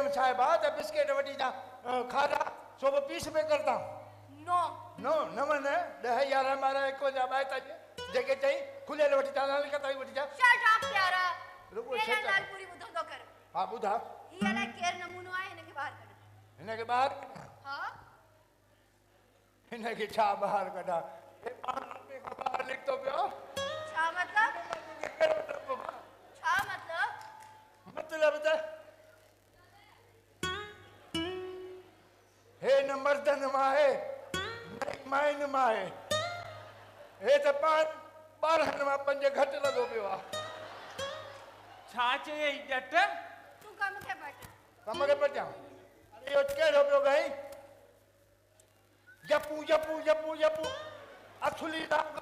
भेण साहिबा त बिस्किट वठी जा खाधा सो पीस पे करता नो नो न मन 10 11 12 51 बाय जेके चई खुलियल वठी जा नाल कताई वठी जा शट अप प्यारा रुको मेरा शट नाल पूरी बुधो कर हां बुधा ये ला केर नमूनो आहे इनके बाहर कढ इनके बाहर हां इनके छा बाहर कढा ए पानी को बाहर लिख तो पियो छा मतलब मतलब त हे न मर्दन माए नहीं माइन माए हे त पान 12 मां 5 घट लगो पियो आ छाचे जट तू कम के पट कमरे पर जा अरे यो केड़ो पियो गई जपू जपू जपू जपू अथुली दाग